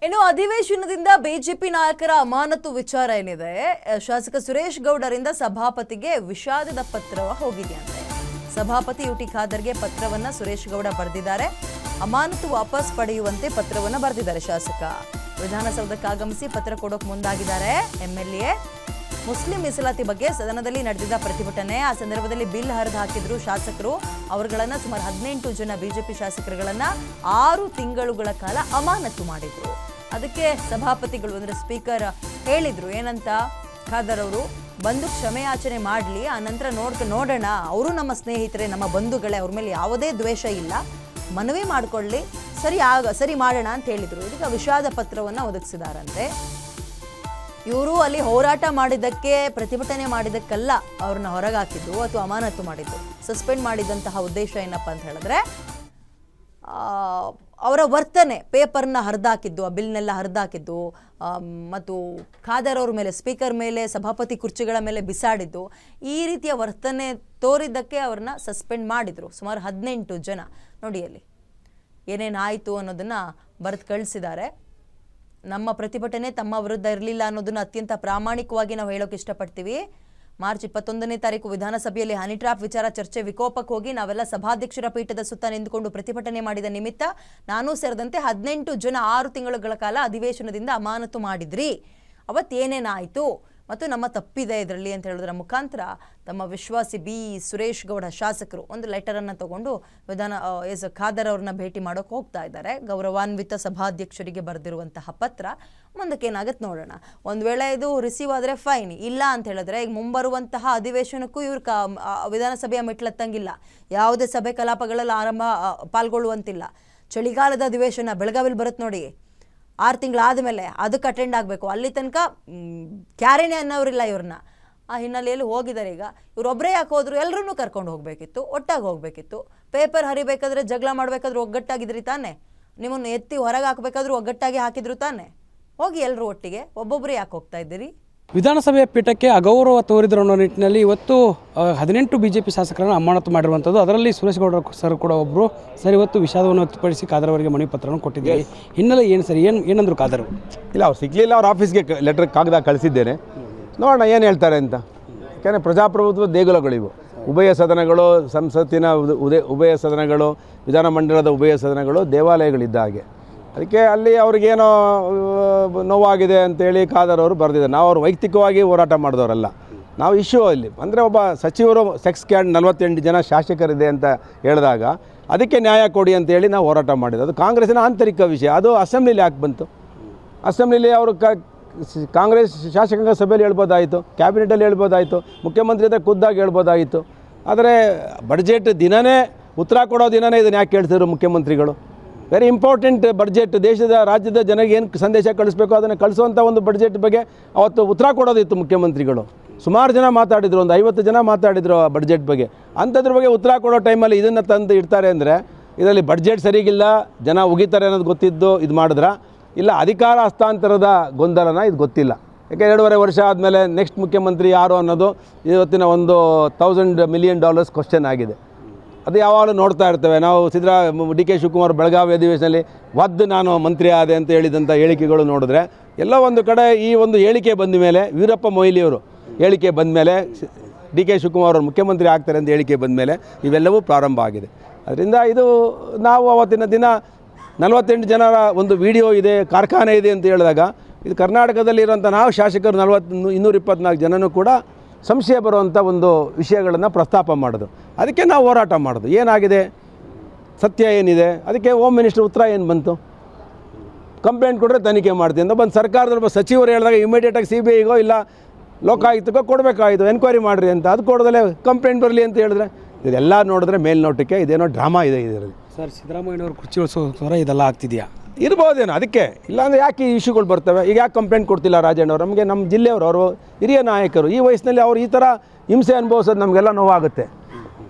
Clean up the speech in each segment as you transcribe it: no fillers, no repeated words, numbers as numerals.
ಇನ್ನು ಅಧಿವೇಶನದಿಂದ ಬಿಜೆಪಿ ನಾಯಕರ ಅಮಾನತು ವಿಚಾರ ಏನಿದೆ, ಶಾಸಕ ಸುರೇಶ್ ಗೌಡರಿಂದ ಸಭಾಪತಿಗೆ ವಿಷಾದದ ಪತ್ರ ಹೋಗಿದೆಯಂತೆ. ಸಭಾಪತಿ ಯುಟಿ ಖಾದರ್ಗೆ ಪತ್ರವನ್ನ ಸುರೇಶ್ ಗೌಡ ಬರೆದಿದ್ದಾರೆ. ಅಮಾನತು ವಾಪಸ್ ಪಡೆಯುವಂತೆ ಪತ್ರವನ್ನ ಬರೆದಿದ್ದಾರೆ ಶಾಸಕ. ವಿಧಾನಸೌಧಕ್ಕೆ ಆಗಮಿಸಿ ಪತ್ರ ಕೊಡೋಕೆ ಮುಂದಾಗಿದ್ದಾರೆ ಎಂಎಲ್ಎ. ಮುಸ್ಲಿಂ ಮೀಸಲಾತಿ ಬಗ್ಗೆ ಸದನದಲ್ಲಿ ನಡೆದಿದ್ದ ಪ್ರತಿಭಟನೆ, ಆ ಸಂದರ್ಭದಲ್ಲಿ ಬಿಲ್ ಹರಿದು ಹಾಕಿದ್ರು ಶಾಸಕರು. ಅವರುಗಳನ್ನ ಸುಮಾರು 18 ಜನ ಬಿಜೆಪಿ ಶಾಸಕರುಗಳನ್ನ 6 ತಿಂಗಳುಗಳ ಕಾಲ ಅಮಾನತು ಮಾಡಿದ್ರು. ಅದಕ್ಕೆ ಸಭಾಪತಿಗಳು ಅಂದ್ರೆ ಸ್ಪೀಕರ್ ಹೇಳಿದ್ರು ಏನಂತ, ಖಾದರ್ ಅವರು ಬಂದು ಕ್ಷಮೆಯಾಚನೆ ಮಾಡಲಿ, ಆ ನಂತರ ನೋಡೋಣ, ಅವರು ನಮ್ಮ ಸ್ನೇಹಿತರೆ, ನಮ್ಮ ಬಂಧುಗಳೇ, ಅವ್ರ ಮೇಲೆ ಯಾವುದೇ ದ್ವೇಷ ಇಲ್ಲ, ಮನವಿ ಮಾಡಿಕೊಳ್ಳಿ, ಸರಿ ಮಾಡೋಣ ಅಂತ ಹೇಳಿದ್ರು. ಇದೀಗ ವಿಷಾದ ಪತ್ರವನ್ನು ಒದಗಿಸಿದಾರಂತೆ. ಇವರು ಅಲ್ಲಿ ಹೋರಾಟ ಮಾಡಿದ್ದಕ್ಕೆ, ಪ್ರತಿಭಟನೆ ಮಾಡಿದ್ದಕ್ಕಲ್ಲ ಅವ್ರನ್ನ ಹೊರಗೆ ಹಾಕಿದ್ದು ಅಥವಾ ಅಮಾನತು ಮಾಡಿದ್ದು. ಸಸ್ಪೆಂಡ್ ಮಾಡಿದಂತಹ ಉದ್ದೇಶ ಏನಪ್ಪ ಅಂತ ಹೇಳಿದ್ರೆ, ಅವರ ವರ್ತನೆ, ಪೇಪರ್ನ ಹರಿದಾಕಿದ್ದು, ಆ ಬಿಲ್ನೆಲ್ಲ ಹರಿದಾಕಿದ್ದು, ಮತ್ತು ಖಾದರ್ ಅವ್ರ ಮೇಲೆ, ಸ್ಪೀಕರ್ ಮೇಲೆ, ಸಭಾಪತಿ ಕುರ್ಚಿಗಳ ಮೇಲೆ ಬಿಸಾಡಿದ್ದು, ಈ ರೀತಿಯ ವರ್ತನೆ ತೋರಿದ್ದಕ್ಕೆ ಅವ್ರನ್ನ ಸಸ್ಪೆಂಡ್ ಮಾಡಿದ್ರು. ಸುಮಾರು 18 ಜನ. ನೋಡಿ ಅಲ್ಲಿ ಏನೇನಾಯಿತು ಅನ್ನೋದನ್ನ ಬರೆದು ಕಳಿಸಿದ್ದಾರೆ. ನಮ್ಮ ಪ್ರತಿಭಟನೆ ತಮ್ಮ ವಿರುದ್ಧ ಇರಲಿಲ್ಲ ಅನ್ನೋದನ್ನ ಅತ್ಯಂತ ಪ್ರಾಮಾಣಿಕವಾಗಿ ನಾವು ಹೇಳೋಕೆ ಇಷ್ಟಪಡ್ತೀವಿ. ಮಾರ್ಚ್ 21ನೇ ತಾರೀಕು ವಿಧಾನಸಭೆಯಲ್ಲಿ ಹನಿ ಟ್ರ್ಯಾಪ್ ವಿಚಾರ ಚರ್ಚೆ ವಿಕೋಪಕ್ಕೆ ಹೋಗಿ ನಾವೆಲ್ಲ ಸಭಾಧ್ಯಕ್ಷರ ಪೀಠದ ಸುತ್ತ ನಿಂತುಕೊಂಡು ಪ್ರತಿಭಟನೆ ಮಾಡಿದ ನಿಮಿತ್ತ ನಾನೂ ಸೇರಿದಂತೆ 18 ಜನ 6 ತಿಂಗಳುಗಳ ಕಾಲ ಅಧಿವೇಶನದಿಂದ ಅಮಾನತು ಮಾಡಿದ್ರಿ. ಅವತ್ತೇನೇನಾಯಿತು ಮತ್ತು ನಮ್ಮ ತಪ್ಪಿದೆ ಇದರಲ್ಲಿ ಅಂತ ಹೇಳೋದ್ರ ಮುಖಾಂತರ ತಮ್ಮ ವಿಶ್ವಾಸಿ ಸುರೇಶ್ ಗೌಡ ಶಾಸಕರು ಒಂದು ಲೆಟರನ್ನು ತಗೊಂಡು ಖಾದರ್ ಅವ್ರನ್ನ ಭೇಟಿ ಮಾಡೋಕೆ ಹೋಗ್ತಾ ಇದ್ದಾರೆ. ಗೌರವಾನ್ವಿತ ಸಭಾಧ್ಯಕ್ಷರಿಗೆ ಬರೆದಿರುವಂತಹ ಪತ್ರ. ಮುಂದಕ್ಕೆ ಏನಾಗತ್ತೆ ನೋಡೋಣ. ಒಂದು ವೇಳೆ ಇದು ರಿಸೀವ್ ಆದರೆ ಫೈನ್, ಇಲ್ಲ ಅಂತ ಹೇಳಿದ್ರೆ ಈಗ ಮುಂಬರುವಂತಹ ಅಧಿವೇಶನಕ್ಕೂ ಇವ್ರು ವಿಧಾನಸಭೆಯ ಮೆಟ್ಲತ್ತಂಗಿಲ್ಲ, ಯಾವುದೇ ಸಭೆ ಕಲಾಪಗಳಲ್ಲಿ ಪಾಲ್ಗೊಳ್ಳುವಂತಿಲ್ಲ. ಚಳಿಗಾಲದ ಅಧಿವೇಶನ ಬೆಳಗಾವಿಲಿ ಬರುತ್ತೆ ನೋಡಿ, 6 ತಿಂಗಳಾದಮೇಲೆ ಅದಕ್ಕೆ ಅಟೆಂಡ್ ಆಗಬೇಕು. ಅಲ್ಲಿ ತನಕ ಕ್ಯಾರೇನೆ ಅನ್ನೋರಿಲ್ಲ ಇವ್ರನ್ನ. ಆ ಹಿನ್ನೆಲೆಯಲ್ಲಿ ಹೋಗಿದ್ದಾರೆ. ಈಗ ಇವರೊಬ್ಬರೇ ಯಾಕೆ ಹೋದ್ರು, ಎಲ್ಲರೂ ಕರ್ಕೊಂಡು ಹೋಗಬೇಕಿತ್ತು, ಒಟ್ಟಾಗಿ ಹೋಗಬೇಕಿತ್ತು. ಪೇಪರ್ ಹರಿಬೇಕಾದ್ರೆ, ಜಗಳ ಮಾಡಬೇಕಾದ್ರೂ ಒಗ್ಗಟ್ಟಾಗಿದ್ರಿ ತಾನೆ, ನಿಮ್ಮನ್ನು ಎತ್ತಿ ಹೊರಗೆ ಹಾಕಬೇಕಾದ್ರೂ ಒಗ್ಗಟ್ಟಾಗಿ ಹಾಕಿದ್ರು ತಾನೆ. ಹೋಗಿ ಎಲ್ಲರೂ ಒಟ್ಟಿಗೆ, ಒಬ್ಬೊಬ್ಬರೇ ಯಾಕೆ ಹೋಗ್ತಾ ಇದ್ದೀರಿ? ವಿಧಾನಸಭೆಯ ಪೀಠಕ್ಕೆ ಅಗೌರವ ತೋರಿದ್ರು ಅನ್ನೋ ನಿಟ್ಟಿನಲ್ಲಿ ಇವತ್ತು 18 ಬಿಜೆಪಿ ಶಾಸಕರನ್ನು ಅಮಾನತು ಮಾಡಿರುವಂಥದ್ದು. ಅದರಲ್ಲಿ ಸುರೇಶ್ ಗೌಡ ಸರ್ ಕೂಡ ಒಬ್ಬರು. ಸರ್, ಇವತ್ತು ವಿಷಾದವನ್ನು ವ್ಯಕ್ತಪಡಿಸಿ ಖಾದರ್ ಅವರಿಗೆ ಮನವಿ ಪತ್ರವನ್ನು ಕೊಟ್ಟಿದ್ದೀರಿ. ಹಿನ್ನೆಲೆ ಏನು ಸರ್, ಏನಂದ್ರು ಖಾದರ್? ಇಲ್ಲ, ಅವ್ರು ಸಿಗಲಿಲ್ಲ. ಅವ್ರ ಆಫೀಸ್ಗೆ ಲೆಟರ್ ಕಾಗದ ಕಳಿಸಿದ್ದೇನೆ, ನೋಡೋಣ ಏನು ಹೇಳ್ತಾರೆ ಅಂತ. ಯಾಕೆಂದರೆ ಪ್ರಜಾಪ್ರಭುತ್ವ ದೇಗುಲಗಳಿವು. ಉಭಯ ಸದನಗಳು, ಸಂಸತ್ತಿನ ಉಭಯ ಸದನಗಳು, ವಿಧಾನಮಂಡಲದ ಉಭಯ ಸದನಗಳು ದೇವಾಲಯಗಳಿದ್ದ ಹಾಗೆ. ಅದಕ್ಕೆ ಅಲ್ಲಿ ಅವ್ರಿಗೇನೋ ನೋವಾಗಿದೆ ಅಂತೇಳಿ ಖಾದರ್ ಅವರು ಬರೆದಿದ್ದಾರೆ. ನಾವು ಅವ್ರು ವೈಯಕ್ತಿಕವಾಗಿ ಹೋರಾಟ ಮಾಡಿದವರಲ್ಲ. ನಾವು ಇಶ್ಯೂ ಅಲ್ಲಿ ಅಂದರೆ ಒಬ್ಬ ಸಚಿವರು ಸೆಕ್ಸ್ ಕ್ಯಾಂಡ್ 48 ಜನ ಶಾಸಕರಿದೆ ಅಂತ ಹೇಳಿದಾಗ ಅದಕ್ಕೆ ನ್ಯಾಯ ಕೊಡಿ ಅಂತೇಳಿ ನಾವು ಹೋರಾಟ ಮಾಡಿದ್ದು. ಅದು ಕಾಂಗ್ರೆಸ್ಸಿನ ಆಂತರಿಕ ವಿಷಯ. ಅದು ಅಸೆಂಬ್ಲಿಲಿ ಯಾಕೆ ಬಂತು? ಅಸೆಂಬ್ಲಿಲಿ ಅವರು ಕಾಂಗ್ರೆಸ್ ಶಾಸಕಾಂಗ ಸಭೆಯಲ್ಲಿ ಹೇಳ್ಬೋದಾಯಿತು, ಕ್ಯಾಬಿನೆಟಲ್ಲಿ ಹೇಳ್ಬೋದಾಯಿತು, ಮುಖ್ಯಮಂತ್ರಿ ಹತ್ರ ಖುದ್ದಾಗಿ ಹೇಳ್ಬೋದಾಯಿತು. ಆದರೆ ಬಡ್ಜೆಟ್ ದಿನವೇ ಉತ್ತರ ಕೊಡೋ ದಿನವೇ ಇದನ್ನು ಯಾಕೆ ಕೇಳ್ತಿದ್ರು ಮುಖ್ಯಮಂತ್ರಿಗಳು? ವೆರಿ ಇಂಪಾರ್ಟೆಂಟ್ ಬಡ್ಜೆಟ್, ದೇಶದ ರಾಜ್ಯದ ಜನರಿಗೆ ಏನು ಸಂದೇಶ ಕಳಿಸ್ಬೇಕು ಅದನ್ನು ಕಳಿಸುವಂಥ ಒಂದು ಬಡ್ಜೆಟ್ ಬಗ್ಗೆ ಅವತ್ತು ಉತ್ತರ ಕೊಡೋದಿತ್ತು ಮುಖ್ಯಮಂತ್ರಿಗಳು. ಸುಮಾರು ಜನ ಮಾತಾಡಿದರು, ಒಂದು 50 ಜನ ಮಾತಾಡಿದರು ಆ ಬಡ್ಜೆಟ್ ಬಗ್ಗೆ. ಅಂಥದ್ರ ಬಗ್ಗೆ ಉತ್ತರ ಕೊಡೋ ಟೈಮಲ್ಲಿ ಇದನ್ನು ತಂದು ಇಡ್ತಾರೆ ಅಂದರೆ ಇದರಲ್ಲಿ ಬಡ್ಜೆಟ್ ಸರಿಗಿಲ್ಲ, ಜನ ಉಗಿತಾರೆ ಅನ್ನೋದು ಗೊತ್ತಿದ್ದು ಇದು ಮಾಡಿದ್ರ, ಇಲ್ಲ ಅಧಿಕಾರ ಹಸ್ತಾಂತರದ ಗೊಂದಲನ, ಇದು ಗೊತ್ತಿಲ್ಲ. ಯಾಕೆ 2.5 ವರ್ಷ ಆದಮೇಲೆ ನೆಕ್ಸ್ಟ್ ಮುಖ್ಯಮಂತ್ರಿ ಯಾರು ಅನ್ನೋದು ಇವತ್ತಿನ ಒಂದು $1,000 ಮಿಲಿಯನ್ ಕ್ವಶ್ಚನ್ ಆಗಿದೆ. ಅದು ಯಾವಾಗಲೂ ನೋಡ್ತಾ ಇರ್ತೇವೆ ನಾವು. ಡಿ.ಕೆ. ಶಿವಕುಮಾರ್ ಬೆಳಗಾವಿ ಅಧಿವೇಶನದಲ್ಲಿ ನಾನು ಮಂತ್ರಿ ಆದೆ ಅಂತ ಹೇಳಿದಂಥ ಹೇಳಿಕೆಗಳು ನೋಡಿದ್ರೆ, ಎಲ್ಲೋ ಒಂದು ಕಡೆ ಈ ಒಂದು ಹೇಳಿಕೆ ಬಂದ ಮೇಲೆ, ವೀರಪ್ಪ ಮೊಯ್ಲಿಯವರು ಹೇಳಿಕೆ ಬಂದ ಮೇಲೆ, ಡಿ.ಕೆ. ಶಿವಕುಮಾರ್ ಅವರು ಮುಖ್ಯಮಂತ್ರಿ ಆಗ್ತಾರೆ ಅಂತ ಹೇಳಿಕೆ ಬಂದ ಮೇಲೆ ಇವೆಲ್ಲವೂ ಪ್ರಾರಂಭ ಆಗಿದೆ. ಅದರಿಂದ ಇದು ನಾವು ಅವತ್ತಿನ ದಿನ 48 ಜನರ ಒಂದು ವಿಡಿಯೋ ಇದೆ, ಕಾರ್ಖಾನೆ ಇದೆ ಅಂತ ಹೇಳಿದಾಗ, ಇದು ಕರ್ನಾಟಕದಲ್ಲಿರುವಂಥ ನಾವು ಶಾಸಕರು 224 ಜನನೂ ಕೂಡ ಸಂಶಯ ಬರುವಂಥ ಒಂದು ವಿಷಯಗಳನ್ನು ಪ್ರಸ್ತಾಪ ಮಾಡೋದು. ಅದಕ್ಕೆ ನಾವು ಹೋರಾಟ ಮಾಡೋದು. ಏನಾಗಿದೆ, ಸತ್ಯ ಏನಿದೆ, ಅದಕ್ಕೆ ಹೋಮ್ ಮಿನಿಸ್ಟರ್ ಉತ್ತರ ಏನು ಬಂತು? ಕಂಪ್ಲೇಂಟ್ ಕೊಟ್ಟರೆ ತನಿಖೆ ಮಾಡ್ತೀನಿ ಅಂತ ಬಂದು ಸರ್ಕಾರದ ಸಚಿವರು ಹೇಳಿದಾಗ ಇಮಿಡಿಯೇಟಾಗಿ CBIಗೋ ಇಲ್ಲ ಲೋಕಾಯುಕ್ತಕ್ಕೋ ಕೊಡಬೇಕಾಯಿತು, ಎನ್ಕ್ವೈರಿ ಮಾಡಿರಿ ಅಂತ. ಅದು ಕೊಡೋದಲ್ಲೇ ಕಂಪ್ಲೇಂಟ್ ಬರಲಿ ಅಂತ ಹೇಳಿದ್ರೆ, ಇದೆಲ್ಲ ನೋಡಿದ್ರೆ ಮೇಲ್ನೋಟಕ್ಕೆ ಇದೇನೋ ಡ್ರಾಮಾ ಇದೆ ಇದರಲ್ಲಿ. ಸರ್, ಸಿದ್ದರಾಮಯ್ಯನವ್ರ ಕುರ್ಚಿ ಉಳಿಸೋರ ಇದೆಲ್ಲ ಆಗ್ತಿದೆಯಾ? ಇರ್ಬೋದೇನೋ. ಅದಕ್ಕೆ ಇಲ್ಲಾಂದರೆ ಯಾಕೆ ಈ ಇಶ್ಯೂಗಳು ಬರ್ತವೆ? ಈಗ ಯಾಕೆ ಕಂಪ್ಲೇಂಟ್ ಕೊಡ್ತಿಲ್ಲ ರಾಜಣ್ಣವ್ರು? ನಮಗೆ ನಮ್ಮ ಜಿಲ್ಲೆಯವರು, ಅವರು ಹಿರಿಯ ನಾಯಕರು, ಈ ವಯಸ್ಸಿನಲ್ಲಿ ಅವ್ರು ಈ ಥರ ಹಿಂಸೆ ಅನುಭವಿಸೋದು ನಮಗೆಲ್ಲ ನೋವಾಗುತ್ತೆ.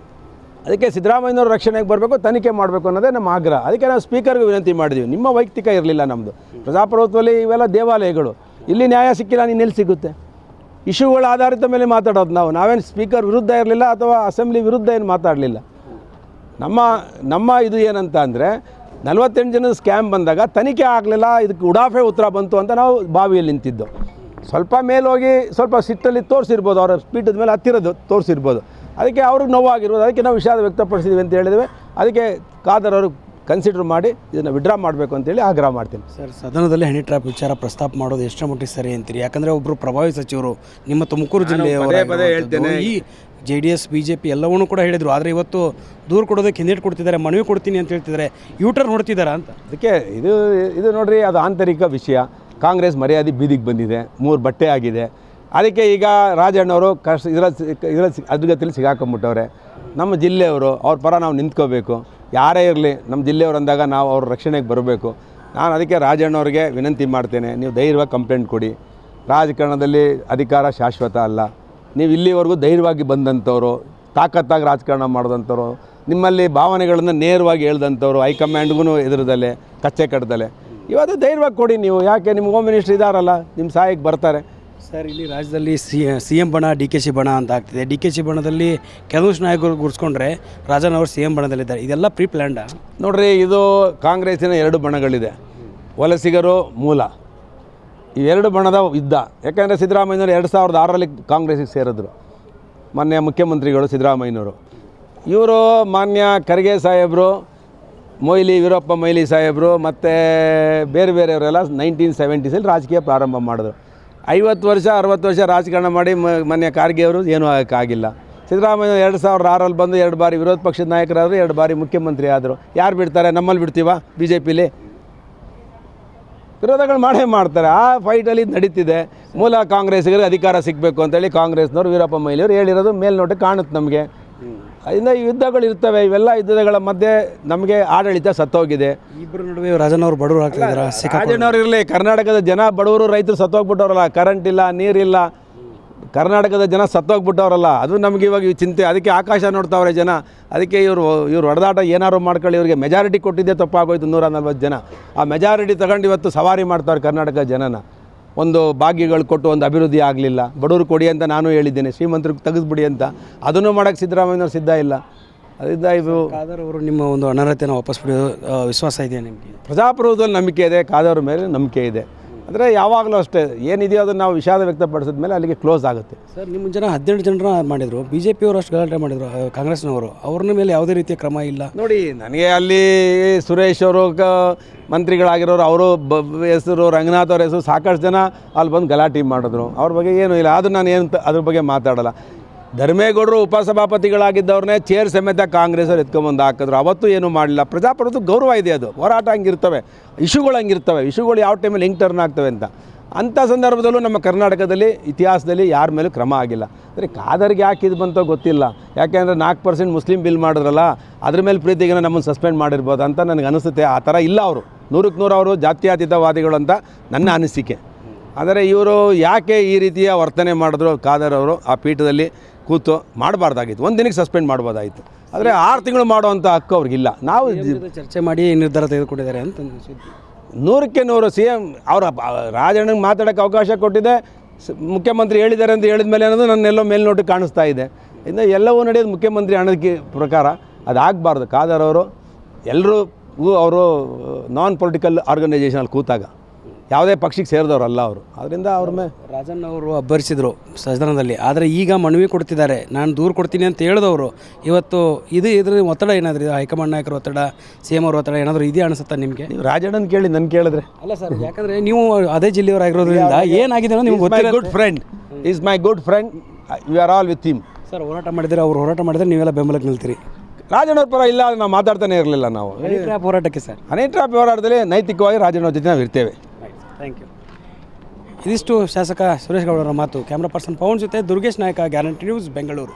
ಅದಕ್ಕೆ ಸಿದ್ದರಾಮಯ್ಯನವ್ರ ರಕ್ಷಣೆಗೆ ಬರಬೇಕು, ತನಿಖೆ ಮಾಡಬೇಕು ಅನ್ನೋದೇ ನಮ್ಮ ಆಗ್ರಹ. ಅದಕ್ಕೆ ನಾವು ಸ್ಪೀಕರ್ಗೆ ವಿನಂತಿ ಮಾಡಿದ್ವಿ. ನಿಮ್ಮ ವೈಯಕ್ತಿಕ ಇರಲಿಲ್ಲ, ನಮ್ಮದು ಪ್ರಜಾಪ್ರಭುತ್ವದಲ್ಲಿ ಇವೆಲ್ಲ ದೇವಾಲಯಗಳು, ಇಲ್ಲಿ ನ್ಯಾಯ ಸಿಕ್ಕಿಲ್ಲ, ನೀನೆಲ್ಲಿ ಸಿಗುತ್ತೆ? ಇಶ್ಯೂಗಳ ಆಧಾರಿತ ಮೇಲೆ ಮಾತಾಡೋದು ನಾವೇನು ಸ್ಪೀಕರ್ ವಿರುದ್ಧ ಇರಲಿಲ್ಲ ಅಥವಾ ಅಸೆಂಬ್ಲಿ ವಿರುದ್ಧ ಏನು ಮಾತಾಡಲಿಲ್ಲ. ನಮ್ಮ ಇದು ಏನಂತ ಅಂದರೆ, 48 ಜನದ ಸ್ಕ್ಯಾಮ್ ಬಂದಾಗ ತನಿಖೆ ಆಗಲಿಲ್ಲ, ಇದಕ್ಕೆ ಉಡಾಫೆ ಉತ್ತರ ಬಂತು ಅಂತ ನಾವು ಬಾವಿಯಲ್ಲಿ ನಿಂತಿದ್ದು. ಸ್ವಲ್ಪ ಮೇಲೋಗಿ ಸ್ವಲ್ಪ ಸಿಟ್ಟಲ್ಲಿ ತೋರಿಸಿರ್ಬೋದು, ಅವರ ಪೀಠದ ಮೇಲೆ ಹತ್ತಿರೋದು ತೋರಿಸಿರ್ಬೋದು, ಅದಕ್ಕೆ ಅವ್ರಿಗೆ ನೋವಾಗಿರ್ಬೋದು, ಅದಕ್ಕೆ ನಾವು ವಿಷಾದ ವ್ಯಕ್ತಪಡಿಸಿದ್ವಿ ಅಂತ ಹೇಳಿದ್ವಿ. ಅದಕ್ಕೆ ಖಾದರ್ ಅವರು ಕನ್ಸಿಡರ್ ಮಾಡಿ ಇದನ್ನು ವಿಡ್ರಾ ಮಾಡಬೇಕು ಅಂತೇಳಿ ಆಗ್ರಹ ಮಾಡ್ತೀನಿ. ಸರ್, ಸದನದಲ್ಲಿ ಹನಿ ಟ್ರ್ಯಾಪ್ ವಿಚಾರ ಪ್ರಸ್ತಾಪ ಮಾಡೋದು ಎಷ್ಟರ ಮಟ್ಟಿಗೆ ಸರಿ ಅಂತೀರಿ? ಯಾಕಂದರೆ ಒಬ್ಬರು ಪ್ರಭಾವಿ ಸಚಿವರು ನಿಮ್ಮ ತುಮಕೂರು ಜಿಲ್ಲೆಯ ಈ JDS BJP ಎಲ್ಲವನ್ನೂ ಕೂಡ ಹೇಳಿದರು, ಆದರೆ ಇವತ್ತು ದೂರು ಕೊಡೋದಕ್ಕೆ ಹಿಂದೇಟು ಕೊಡ್ತಿದ್ದಾರೆ, ಮನವಿ ಕೊಡ್ತೀನಿ ಅಂತ ಹೇಳ್ತಿದ್ದಾರೆ, ಯೂಟರ್ನ್ ಹೊಡ್ತಿದ್ದಾರೆ ಅಂತ. ಅದಕ್ಕೆ ಇದು ನೋಡ್ರಿ, ಅದು ಆಂತರಿಕ ವಿಷಯ. ಕಾಂಗ್ರೆಸ್ ಮರ್ಯಾದೆ ಬೀದಿಗೆ ಬಂದಿದೆ, 3 ಬಟ್ಟೆ ಆಗಿದೆ. ಅದಕ್ಕೆ ಈಗ ರಾಜಣ್ಣವರು ಅದ್ಗತಿಯಲ್ಲಿ ಸಿಗಾಕೊಂಬಿಟ್ಟವ್ರೆ. ನಮ್ಮ ಜಿಲ್ಲೆಯವರು ಅವ್ರ ಪರ ನಾವು ನಿಂತ್ಕೋಬೇಕು, ಯಾರೇ ಇರಲಿ ನಮ್ಮ ಜಿಲ್ಲೆಯವರು ಅಂದಾಗ ನಾವು ಅವ್ರ ರಕ್ಷಣೆಗೆ ಬರಬೇಕು. ನಾನು ಅದಕ್ಕೆ ರಾಜಣ್ಣವ್ರಿಗೆ ವಿನಂತಿ ಮಾಡ್ತೇನೆ, ನೀವು ಧೈರ್ಯವಾಗಿ ಕಂಪ್ಲೇಂಟ್ ಕೊಡಿ. ರಾಜಕಾರಣದಲ್ಲಿ ಅಧಿಕಾರ ಶಾಶ್ವತ ಅಲ್ಲ. ನೀವು ಇಲ್ಲಿವರೆಗೂ ಧೈರ್ಯವಾಗಿ ಬಂದಂಥವ್ರು, ತಾಕತ್ತಾಗಿ ರಾಜಕಾರಣ ಮಾಡಿದಂಥವ್ರು, ನಿಮ್ಮಲ್ಲಿ ಭಾವನೆಗಳನ್ನು ನೇರವಾಗಿ ಹೇಳ್ದಂಥವ್ರು, ಹೈಕಮಾಂಡ್ಗೂ ಎದುರದಲ್ಲೇ ಕಚ್ಚೆ ಕಟ್ಟದಲ್ಲೇ ಇವತ್ತು ಧೈರ್ಯವಾಗಿ ಕೊಡಿ. ನೀವು ಯಾಕೆ ನಿಮ್ಮ ಹೋಮ್ ಮಿನಿಸ್ಟರ್ ಇದ್ದಾರಲ್ಲ, ನಿಮ್ಮ ಸಹಾಯಕ್ಕೆ ಬರ್ತಾರೆ. ಸರ್, ಇಲ್ಲಿ ರಾಜ್ಯದಲ್ಲಿ CM ಬಣ DKC ಬಣ ಅಂತ ಆಗ್ತಿದೆ. DKC ಬಣದಲ್ಲಿ ಕೆಲವು ನಾಯಕರು ಗುರ್ಸ್ಕೊಂಡ್ರೆ ರಾಜನ್ ಅವರು CM ಬಣದಲ್ಲಿದ್ದಾರೆ. ಇದೆಲ್ಲ ಪ್ರೀ ಪ್ಲ್ಯಾಂಡ? ನೋಡ್ರಿ, ಇದು ಕಾಂಗ್ರೆಸ್ಸಿನ 2 ಬಣಗಳಿದೆ, ವಲಸಿಗರು ಮೂಲ. ಈ 2 ಬಣದ ಯುದ್ಧ. ಯಾಕೆಂದರೆ ಸಿದ್ದರಾಮಯ್ಯನವರು 2006ರಲ್ಲಿ ಕಾಂಗ್ರೆಸ್ಸಿಗೆ ಸೇರಿದ್ರು, ಮಾನ್ಯ ಮುಖ್ಯಮಂತ್ರಿಗಳು ಸಿದ್ದರಾಮಯ್ಯನವರು. ಇವರು ಮಾನ್ಯ ಖರ್ಗೆ ಸಾಹೇಬರು, ವೀರಪ್ಪ ಮೊಯ್ಲಿ ಸಾಹೇಬರು ಮತ್ತು ಬೇರೆಯವರೆಲ್ಲ 1970s ರಾಜಕೀಯ ಪ್ರಾರಂಭ ಮಾಡಿದ್ರು. 50 ವರ್ಷ 60 ವರ್ಷ ರಾಜಕಾರಣ ಮಾಡಿ ಮಾನ್ಯ ಖರ್ಗೆ ಅವರು ಏನೂ ಆಗೋಕ್ಕಾಗಿಲ್ಲ. ಸಿದ್ದರಾಮಯ್ಯ 2006ರಲ್ಲಿ ಬಂದು 2 ಬಾರಿ ವಿರೋಧ ಪಕ್ಷದ ನಾಯಕರಾದರು, 2 ಬಾರಿ ಮುಖ್ಯಮಂತ್ರಿ ಆದರು. ಯಾರು ಬಿಡ್ತಾರೆ? ನಮ್ಮಲ್ಲಿ ಬಿಡ್ತೀವ? BJPಲಿ ವಿರೋಧಗಳು ಮಾಡೇ ಮಾಡ್ತಾರೆ. ಆ ಫೈಟಲ್ಲಿ ನಡೀತಿದೆ. ಮೂಲ ಕಾಂಗ್ರೆಸ್ಸಿಗರಿಗೆ ಅಧಿಕಾರ ಸಿಗಬೇಕು ಅಂತೇಳಿ ಕಾಂಗ್ರೆಸ್ನವರು ವೀರಪ್ಪ ಮೊಯ್ಲಿಯವರು ಹೇಳಿರೋದು ಮೇಲ್ನೋಟಕ್ಕೆ ಕಾಣುತ್ತೆ ನಮಗೆ. ಅದರಿಂದ ಈ ಯುದ್ಧಗಳು ಇರ್ತವೆ. ಇವೆಲ್ಲ ಯುದ್ಧಗಳ ಮಧ್ಯೆ ನಮಗೆ ಆಡಳಿತ ಸತ್ತೋಗಿದೆ. ಇಬ್ಬರ ನಡುವೆ ರಾಜನ್ ಅವರು ಬಡವರು ಆಗ್ತಿದ್ದಾರೆ. ರಾಜಣ್ಣವ್ರು ಇರಲಿ, ಕರ್ನಾಟಕದ ಜನ ಬಡವರು, ರೈತರು ಸತ್ತೋಗ್ಬಿಟ್ಟವ್ರಲ್ಲ, ಕರೆಂಟ್ ಇಲ್ಲ, ನೀರಿಲ್ಲ, ಕರ್ನಾಟಕದ ಜನ ಸತ್ತೋಗ್ಬಿಟ್ಟವ್ರಲ್ಲ. ಅದು ನಮಗೆ ಇವಾಗ ಚಿಂತೆ. ಅದಕ್ಕೆ ಆಕಾಶ ನೋಡ್ತಾವ್ರೆ ಜನ. ಅದಕ್ಕೆ ಇವರು ಹೊಡೆದಾಟ ಏನಾದ್ರು ಮಾಡ್ಕೊಳ್ಳಿ. ಇವರಿಗೆ ಮೆಜಾರಿಟಿ ಕೊಟ್ಟಿದ್ದೆ ತಪ್ಪಾಗೋಯ್ತು, 140 ಜನ. ಆ ಮೆಜಾರಿಟಿ ತಗೊಂಡು ಇವತ್ತು ಸವಾರಿ ಮಾಡ್ತಾವ್ರೆ ಕರ್ನಾಟಕ ಜನನ. ಒಂದು ಭಾಗ್ಯಗಳು ಕೊಟ್ಟು ಒಂದು ಅಭಿವೃದ್ಧಿ ಆಗಲಿಲ್ಲ. ಬಡವರು ಕೊಡಿ ಅಂತ ನಾನು ಹೇಳಿದ್ದೇನೆ, ಶ್ರೀಮಂತರಿಗೆ ತೆಗೆದುಬಿಡಿ ಅಂತ. ಅದನ್ನು ಮಾಡೋಕ್ಕೆ ಸಿದ್ದರಾಮಯ್ಯನವ್ರು ಸಿದ್ಧ ಇಲ್ಲ. ಅದರಿಂದ ಇದು ಖಾದರ್ ಅವರು ನಿಮ್ಮ ಒಂದು ಅನರ್ಹತೆಯನ್ನು ವಾಪಸ್ ಪಡೆಯೋ ವಿಶ್ವಾಸ ಇದೆ ನಿಮಗೆ? ಪ್ರಜಾಪ್ರಭುತ್ವದಲ್ಲಿ ನಂಬಿಕೆ ಇದೆ, ಖಾದರ್ ಮೇಲೆ ನಂಬಿಕೆ ಇದೆ. ಅಂದರೆ ಯಾವಾಗಲೂ ಅಷ್ಟೇ, ಏನಿದೆಯೋ ಅದನ್ನು ನಾವು ವಿಷಾದ ವ್ಯಕ್ತಪಡಿಸಿದ ಮೇಲೆ ಅಲ್ಲಿಗೆ ಕ್ಲೋಸ್ ಆಗುತ್ತೆ. ಸರ್, ನಿಮ್ಮ ಜನ 17 ಜನರ ಮಾಡಿದರು, BJP ಅವರು ಅಷ್ಟು ಗಲಾಟೆ ಮಾಡಿದರು, ಕಾಂಗ್ರೆಸ್ನವರು. ಅವ್ರ ಮೇಲೆ ಯಾವುದೇ ರೀತಿಯ ಕ್ರಮ ಇಲ್ಲ. ನೋಡಿ, ನನಗೆ ಅಲ್ಲಿ ಸುರೇಶ್ ಅವರು ಮಂತ್ರಿಗಳಾಗಿರೋರು, ಅವರು ಹೆಸರು, ರಂಗನಾಥ್ ಅವ್ರ ಹೆಸರು, ಸಾಕಷ್ಟು ಜನ ಅಲ್ಲಿ ಬಂದು ಗಲಾಟೆ ಮಾಡಿದ್ರು. ಅವ್ರ ಬಗ್ಗೆ ಏನೂ ಇಲ್ಲ. ಅದು ನಾನು ಏನು ಅದ್ರ ಬಗ್ಗೆ ಮಾತಾಡೋಲ್ಲ. ಧರ್ಮೇಗೌಡರು ಉಪಸಭಾಪತಿಗಳಾಗಿದ್ದವ್ರನ್ನೇ ಚೇರ್ ಸಮೇತ ಕಾಂಗ್ರೆಸ್ ಅವ್ರು ಎತ್ಕೊಂಬಂದು ಹಾಕಿದ್ರು. ಅವತ್ತು ಏನೂ ಮಾಡಲಿಲ್ಲ. ಪ್ರಜಾಪ್ರಭುತ್ವ ಗೌರವ ಇದೆ, ಅದು ಹೋರಾಟ ಹಂಗಿರ್ತವೆ, ಇಶ್ಯೂಗಳು ಹಂಗಿರ್ತವೆ. ಇಶ್ಯೂಗಳು ಯಾವ ಟೈಮಲ್ಲಿ ಹೆಂಗೆ ಟರ್ನ್ ಆಗ್ತವೆ ಅಂತ. ಅಂಥ ಸಂದರ್ಭದಲ್ಲೂ ನಮ್ಮ ಕರ್ನಾಟಕದಲ್ಲಿ ಇತಿಹಾಸದಲ್ಲಿ ಯಾರ ಮೇಲೂ ಕ್ರಮ ಆಗಿಲ್ಲ. ಅಂದರೆ ಖಾದರ್ಗೆ ಯಾಕೆ ಇದು ಬಂತೋ ಗೊತ್ತಿಲ್ಲ. ಯಾಕೆಂದರೆ 4% ಮುಸ್ಲಿಂ ಬಿಲ್ ಮಾಡಿದ್ರಲ್ಲ, ಅದ್ರ ಮೇಲೆ ಪ್ರೀತಿಗೆ ನಮ್ಮನ್ನು ಸಸ್ಪೆಂಡ್ ಮಾಡಿರ್ಬೋದು ಅಂತ ನನಗೆ ಅನಿಸುತ್ತೆ. ಆ ಥರ ಇಲ್ಲ. ಅವರು 100ಕ್ಕೆ 100 ಅವರು ಜಾತ್ಯತೀತವಾದಿಗಳು ಅಂತ ನನ್ನ ಅನಿಸಿಕೆ. ಆದರೆ ಇವರು ಯಾಕೆ ಈ ರೀತಿಯ ವರ್ತನೆ ಮಾಡಿದ್ರು? ಖಾದರ್ ಅವರು ಆ ಪೀಠದಲ್ಲಿ ಕೂತು ಮಾಡಬಾರ್ದಾಗಿತ್ತು. ಒಂದು ದಿನಕ್ಕೆ ಸಸ್ಪೆಂಡ್ ಮಾಡ್ಬೋದಾಯಿತು. ಆದರೆ 6 ತಿಂಗಳು ಮಾಡುವಂಥ ಹಕ್ಕು ಅವ್ರಿಗಿಲ್ಲ. ನಾವು ಚರ್ಚೆ ಮಾಡಿ ನಿರ್ಧಾರ ತೆಗೆದುಕೊಂಡಿದ್ದಾರೆ ಅಂತ 100ಕ್ಕೆ 100 CM ಅವರ ರಾಜಣ್ಣಗೆ ಮಾತಾಡೋಕ್ಕೆ ಅವಕಾಶ ಕೊಟ್ಟಿದೆ. ಮುಖ್ಯಮಂತ್ರಿ ಹೇಳಿದ್ದಾರೆ ಅಂತ ಹೇಳಿದ ಮೇಲೆ ಅನ್ನೋದು ನನ್ನೆಲ್ಲೋ ಮೇಲ್ನೋಟಕ್ಕೆ ಕಾಣಿಸ್ತಾ ಇದೆ. ಇನ್ನು ಎಲ್ಲವೂ ನಡೆಯೋದು ಮುಖ್ಯಮಂತ್ರಿ ಹಣದ ಪ್ರಕಾರ. ಅದಾಗಬಾರ್ದು. ಖಾದರ್ ಅವರು ಎಲ್ಲರೂ ಅವರು ನಾನ್ ಪೊಲಿಟಿಕಲ್ ಆರ್ಗನೈಜೇಷನಲ್ಲಿ ಕೂತಾಗ ಯಾವುದೇ ಪಕ್ಷಕ್ಕೆ ಸೇರಿದವರಲ್ಲ ಅವರು. ಅದರಿಂದ ಅವ್ರ ಮೇಲೆ ರಾಜನ್ ಅವರು ಅಬ್ಬರಿಸಿದರು ಸದನದಲ್ಲಿ. ಆದರೆ ಈಗ ಮನವಿ ಕೊಡ್ತಿದ್ದಾರೆ, ನಾನು ದೂರು ಕೊಡ್ತೀನಿ ಅಂತ ಹೇಳಿದವರು. ಇವತ್ತು ಇದ್ರ ಒತ್ತಡ ಏನಾದರೂ ಇದೆ? ಹೈಕಮಾಂಡ್ ನಾಯಕರ ಒತ್ತಡ, CM ಅವ್ರ ಒತ್ತಡ ಏನಾದರೂ ಇದೆಯಾ ಅನಿಸುತ್ತಾ ನಿಮಗೆ? ನೀವು ರಾಜಣ್ಣನ ಕೇಳಿ ನನ್ನ ಕೇಳಿದ್ರೆ ಅಲ್ಲ ಸರ್, ಯಾಕಂದರೆ ನೀವು ಅದೇ ಜಿಲ್ಲೆಯವರಾಗಿರೋದ್ರಿಂದ ಏನಾಗಿದೆ ಅನ್ನೋ ನಿಮ್ಗೆ ಗೊತ್ತಿಲ್ಲ. Good friend is my good friend, we are all with him. Sir, ಹೋರಾಟ ಮಾಡಿದರೆ ಅವ್ರು ಹೋರಾಟ ಮಾಡಿದರೆ ನೀವೆಲ್ಲ ಬೆಂಬಲಕ್ಕೆ ನಿಲ್ತೀರಿ? ರಾಜಣ್ಣವ್ರ ಪರ ಇಲ್ಲ, ನಾವು ಮಾತಾಡ್ತಾನೆ ಇರಲಿಲ್ಲ. ನಾವು ಹನಿ ಟ್ರ್ಯಾಪ್ ಹೋರಾಟಕ್ಕೆ ಸರ್, ಹನಿ ಟ್ರ್ಯಾಪ್ ಹೋರಾಟದಲ್ಲಿ ನೈತಿಕವಾಗಿ ರಾಜಣ್ಣವ್ರ ಜೊತೆ ನಾವು ಇರ್ತೇವೆ. Thank you. ಇದಿಷ್ಟು ಶಾಸಕ ಸುರೇಶ್ ಗೌಡರ ಮಾತು. ಕ್ಯಾಮ್ರಾ ಪರ್ಸನ್ ಪವನ್ ಜೊತೆ ದುರ್ಗೇಶ್ ನಾಯಕ, ಗ್ಯಾರಂಟಿ ನ್ಯೂಸ್, ಬೆಂಗಳೂರು.